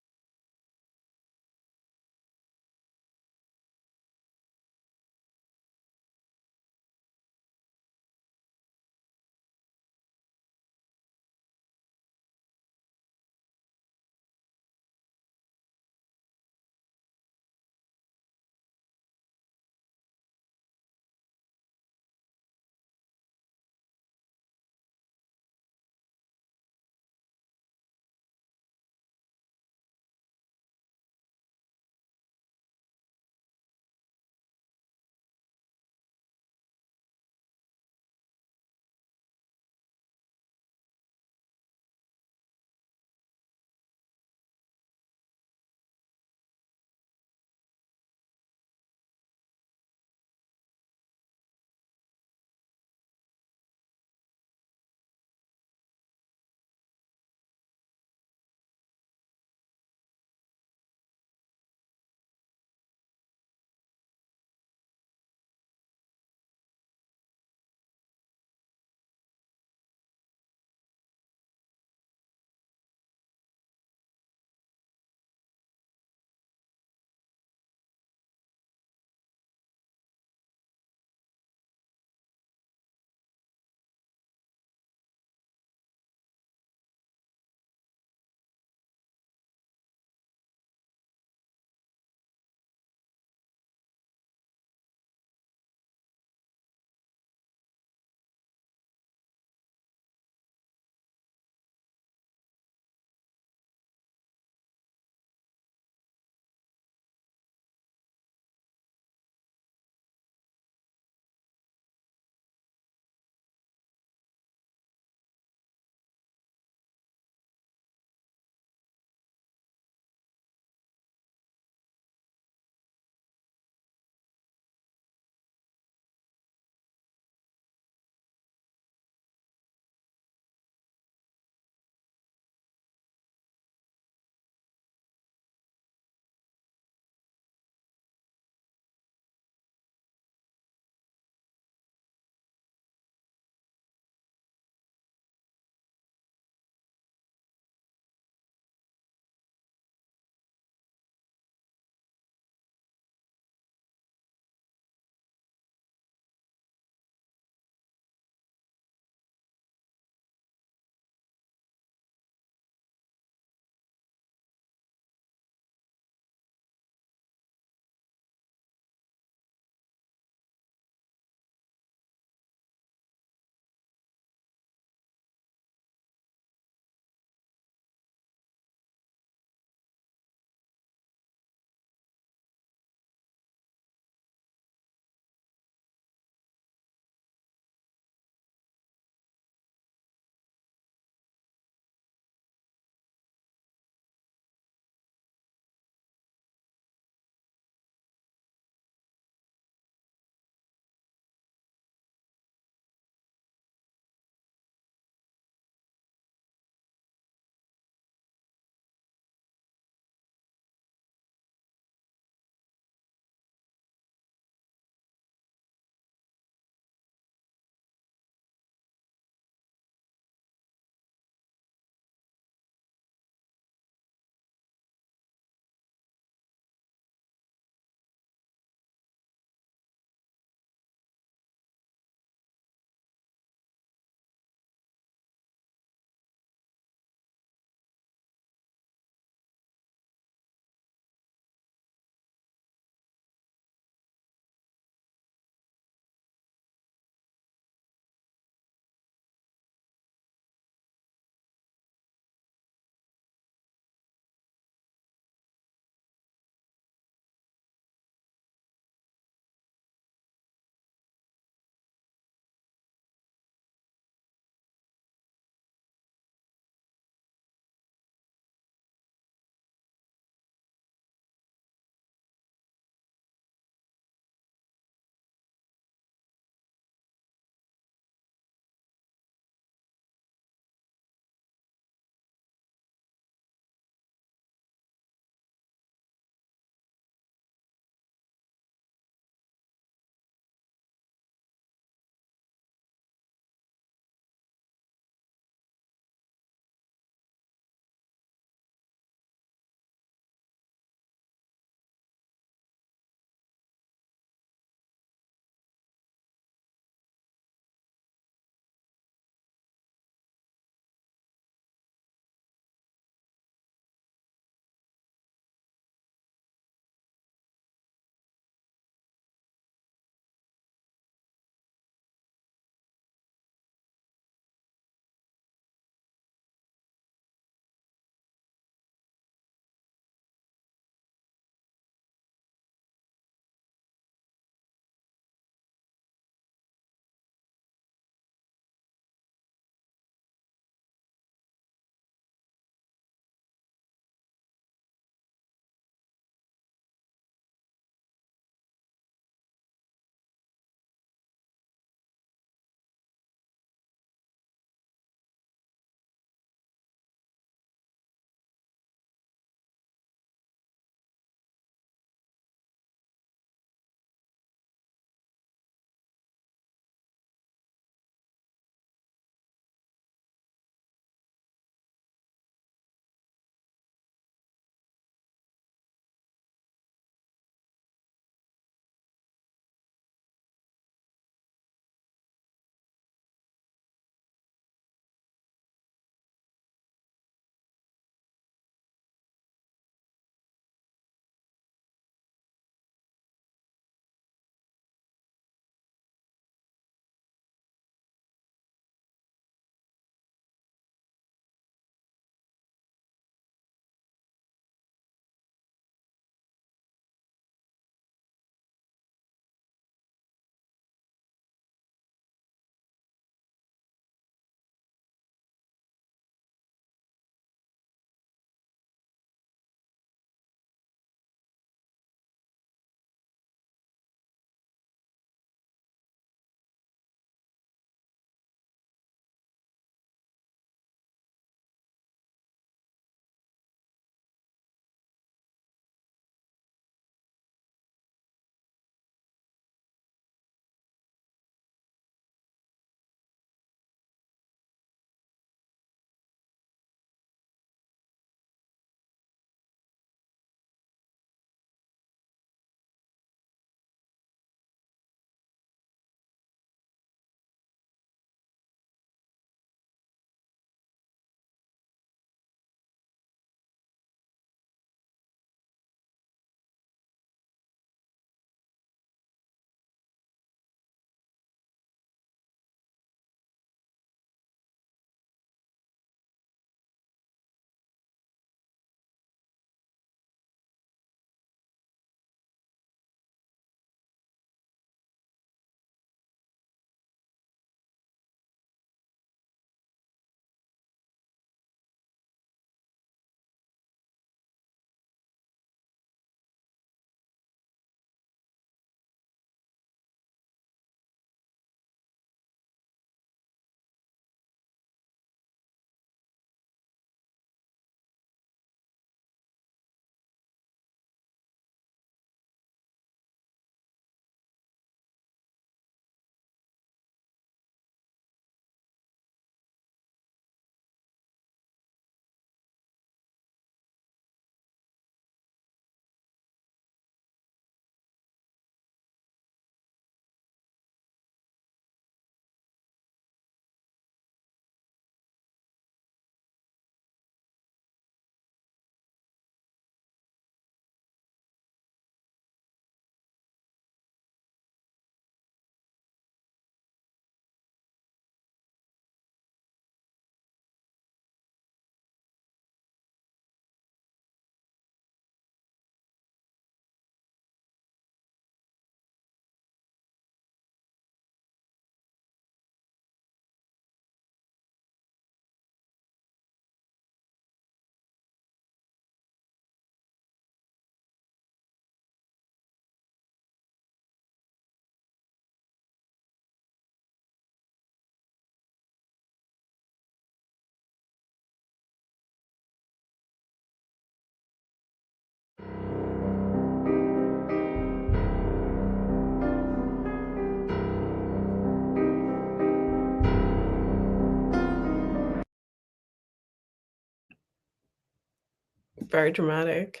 very dramatic.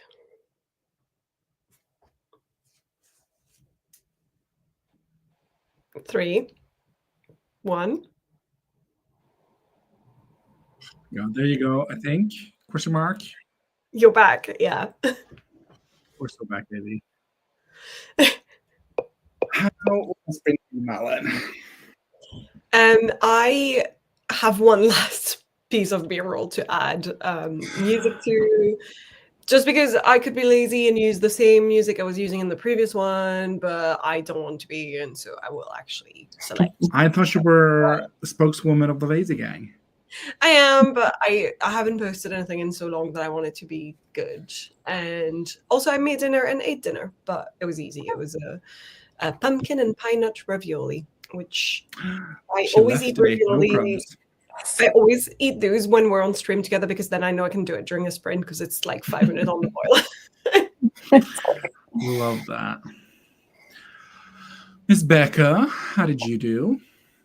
Three, one. Yeah, there you go. I think question mark. You're back. Yeah. We're still back, baby. How was spring for you, Malin? I have one last piece of B-roll to add music to, just because I could be lazy and use the same music I was using in the previous one, but I don't want to be, and so I will actually select. I thought you were the spokeswoman of the Lazy Gang. I am, but I haven't posted anything in so long that I want it to be good. And also, I made dinner and ate dinner, but it was easy. It was a pumpkin and pine nut ravioli, which I always eat ravioli. I always eat those when we're on stream together because then I know I can do it during a sprint because it's like 5 minutes on the boil. Love that. Miss Becca, how did you do?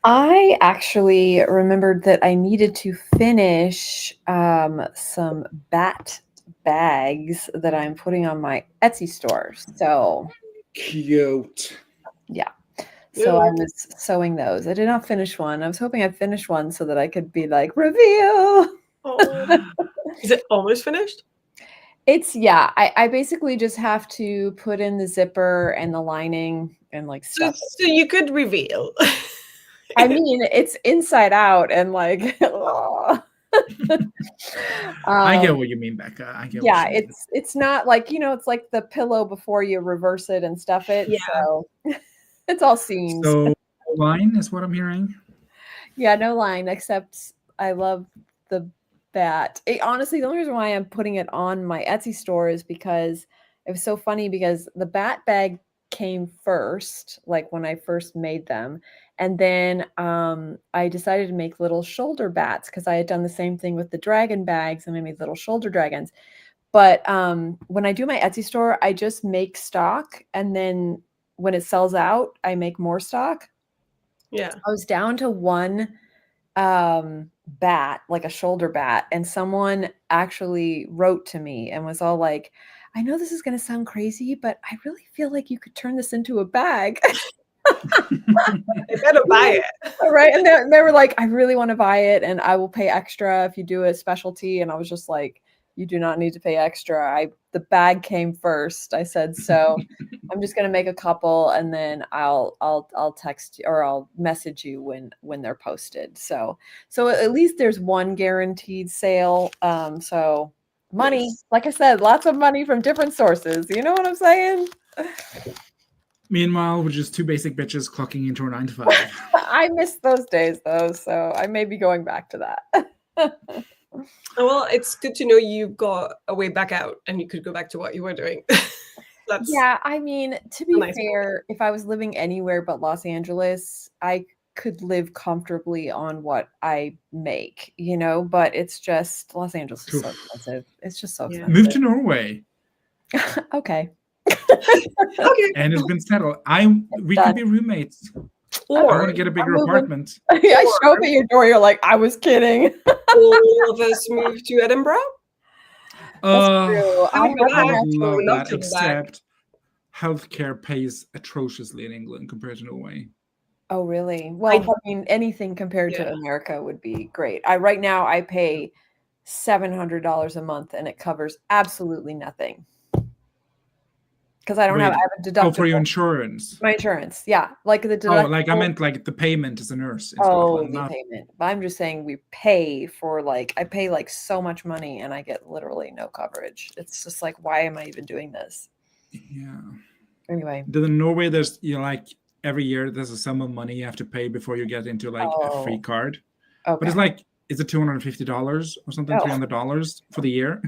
I actually remembered that I needed to finish some bat bags that I'm putting on my Etsy store. So cute. Yeah. So I was sewing those. I did not finish one. I was hoping I'd finish one so that I could be like, reveal. Oh. Is it almost finished? It's, yeah. I basically just have to put in the zipper and the lining and like stuff. So you could reveal. I mean, it's inside out and like, I get what you mean, Becca. I get. Yeah, what you mean. it's not like, you know, it's like the pillow before you reverse it and stuff it. Yeah. So it's all seams. So no line is what I'm hearing. Yeah, no line, except I love the bat. Honestly, the only reason why I'm putting it on my Etsy store is because it was so funny because the bat bag came first, like when I first made them. And then I decided to make little shoulder bats because I had done the same thing with the dragon bags and I made little shoulder dragons. But when I do my Etsy store, I just make stock. And then when it sells out, I make more stock. Yeah. I was down to one bat, like a shoulder bat. And someone actually wrote to me and was all like, I know this is going to sound crazy, but I really feel like you could turn this into a bag. I better buy it. Right. And they were like, I really want to buy it and I will pay extra if you do a specialty. And I was just like, you do not need to pay extra. The bag came first. I said, so I'm just going to make a couple and then I'll text you or I'll message you when they're posted. So at least there's one guaranteed sale. So money, like I said, lots of money from different sources. You know what I'm saying? Meanwhile, we're just two basic bitches clocking into our 9 to 5. I miss those days though, so I may be going back to that. Well, it's good to know you got a way back out and you could go back to what you were doing. Yeah, I mean, to be fair, if I was living anywhere but Los Angeles, I could live comfortably on what I make, you know, but it's just Los Angeles is so expensive. It's just so expensive. Move to Norway. Okay. Okay. And it's been settled. We could be roommates. Or I want to get a bigger apartment. I show up at your door, you're like, I was kidding. All of us move to Edinburgh. I love that, except healthcare pays atrociously in England compared to Norway. Oh, really? Well, I mean, anything compared to America would be great. Right now I pay $700 a month and it covers absolutely nothing. Because I have a deductible. Oh, for your insurance. My insurance, yeah. Like the deductible. Oh, like I meant like the payment as a nurse. The payment. But I'm just saying we pay for I pay like so much money and I get literally no coverage. It's just like, why am I even doing this? Yeah. Anyway. In Norway, there's, like every year there's a sum of money you have to pay before you get into like a free card. Okay. But it's like, is it $250 or something, $300 for the year?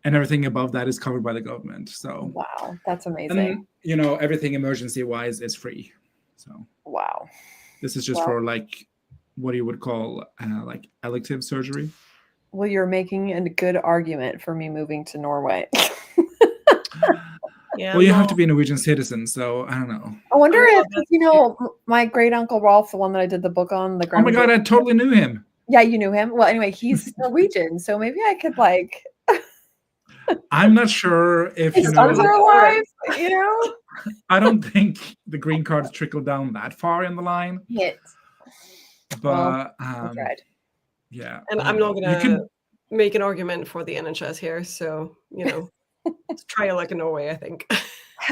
And everything above that is covered by the government. So wow, that's amazing. And, everything emergency-wise is free. So wow, this is just for like what you would call like elective surgery. Well, you're making a good argument for me moving to Norway. Well, you have to be a Norwegian citizen, so I don't know. I wonder if my great uncle Rolf, the one that I did the book on, the. Oh my God, I totally knew him. Yeah, you knew him. Well, anyway, he's Norwegian, so maybe I could like. I'm not sure if His sons are alive, you know? I don't think the green cards trickle down that far in the line. Hit. But I tried. yeah. And I'm not gonna make an argument for the NHS here, so try it like in Norway, I think.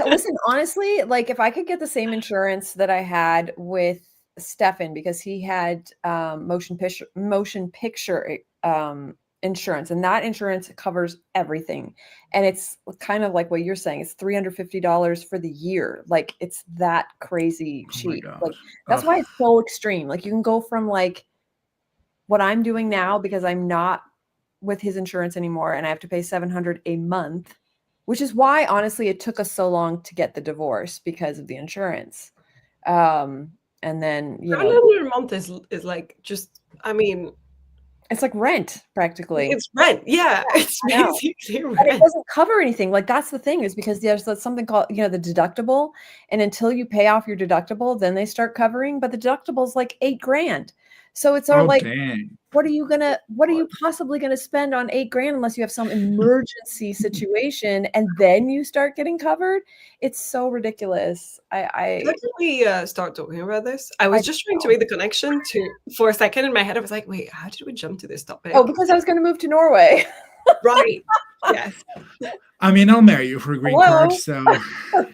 Listen, honestly, like if I could get the same insurance that I had with Stefan, because he had motion picture insurance, and that insurance covers everything, and it's kind of like what you're saying, it's $350 for the year. Like it's that crazy cheap. Like that's why it's so extreme. Like you can go from like what I'm doing now, because I'm not with his insurance anymore and I have to pay $700 a month, which is why honestly it took us so long to get the divorce, because of the insurance. And then $700 a month is like, just, I mean, it's like rent practically. It's rent. Yeah, it's basically rent. And it doesn't cover anything. Like that's the thing, is because there's something called, the deductible. And until you pay off your deductible, then they start covering. But the deductible is like $8,000. So it's all like, dang. what are you possibly gonna spend on $8,000 unless you have some emergency situation and then you start getting covered? It's so ridiculous. How can we start talking about this? I was just trying to make the connection for a second in my head. I was like, wait, how did we jump to this topic? Oh, because I was going to move to Norway. Right. Yes. I mean, I'll marry you for a green card. So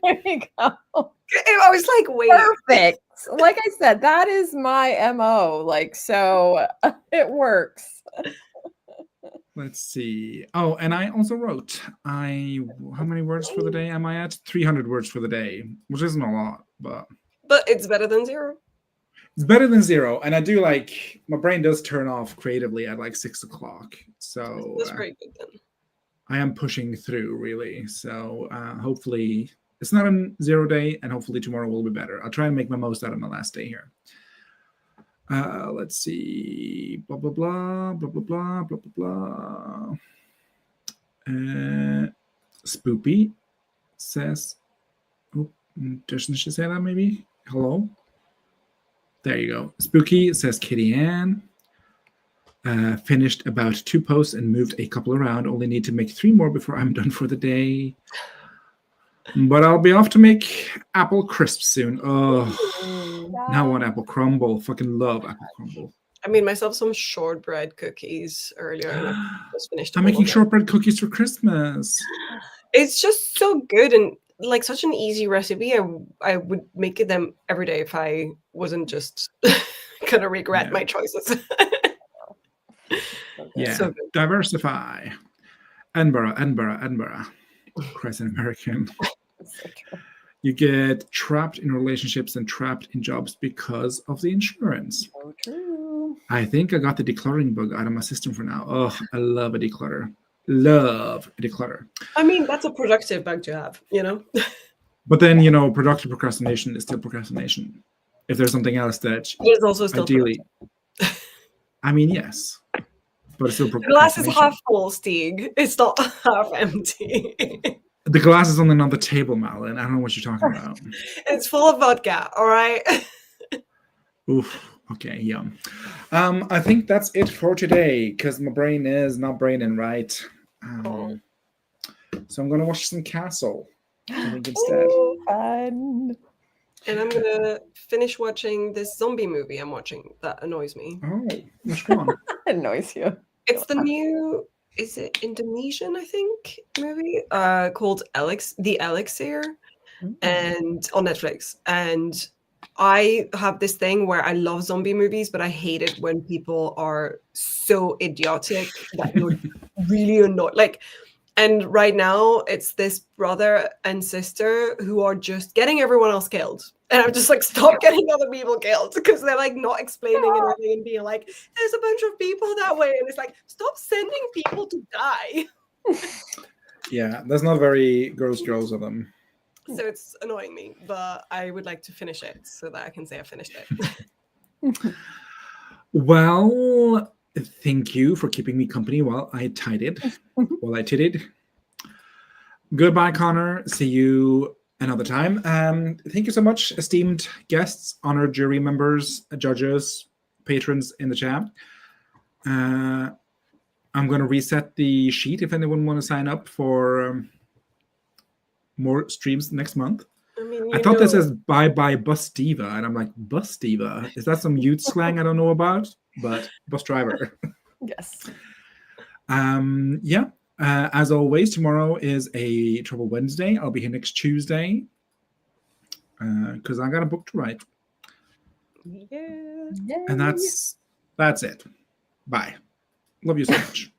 there you go. I was like, wait. Perfect. Like I said, that is my MO. Like, so it works. Let's see. Oh, and I also wrote, how many words for the day am I at? 300 words for the day, which isn't a lot, but it's better than zero. It's better than zero. And I do like, my brain does turn off creatively at like 6 o'clock. So that's very good then. I am pushing through really. So hopefully it's not a 0 day, and hopefully tomorrow will be better. I'll try and make my most out of my last day here. Let's see. Blah, blah, blah, blah, blah, blah, blah, blah, blah. Spoopy says, doesn't she say that maybe? Hello? There you go. Spooky says Kitty Ann. Finished about 2 posts and moved a couple around. Only need to make 3 more before I'm done for the day. But I'll be off to make apple crisps soon. Oh, now I want apple crumble. Fucking love apple crumble. I made myself some shortbread cookies earlier, and I just finished. I'm making shortbread cookies for Christmas. It's just so good and like such an easy recipe. I would make them every day if I wasn't just gonna regret my choices. Yeah, so diversify. Edinburgh. Christ, an American. So true. You get trapped in relationships and trapped in jobs because of the insurance. So true. I think I got the decluttering bug out of my system for now. Oh, I love a declutter. Love a declutter. I mean, that's a productive bug to have, But then, productive procrastination is still procrastination. If there's something else that it's also still ideally, I mean, yes. But it's still the glass is half full, Stig. It's not half empty. The glass is on another table, Malin. I don't know what you're talking about. It's full of vodka, all right? Oof. Okay, yum. I think that's it for today, because my brain is not braining right. So I'm going to watch some Castle, I think, instead. Fun. And I'm going to finish watching this zombie movie I'm watching that annoys me. Oh, which one? Annoys you. It's the new, is it Indonesian, I think, movie called The Elixir, and on Netflix. And I have this thing where I love zombie movies, but I hate it when people are so idiotic that you're really annoyed. Like, and right now it's this brother and sister who are just getting everyone else killed. And I'm just like, stop getting other people killed, because they're like not explaining anything and being like, there's a bunch of people that way. And it's like, stop sending people to die. Yeah, that's not very gross of them. So it's annoying me, but I would like to finish it so that I can say I finished it. Well, thank you for keeping me company while I titted. Goodbye, Connor. See you another time. Thank you so much, esteemed guests, honored jury members, judges, patrons in the chat. I'm going to reset the sheet if anyone want to sign up for more streams next month. I mean, I thought this is bye bye bus diva, and I'm like, bus diva? Is that some youth slang I don't know about? But bus driver. Yes. Yeah. As always, tomorrow is a Trouble Wednesday. I'll be here next Tuesday because I got a book to write. Yeah. And that's it. Bye. Love you so much.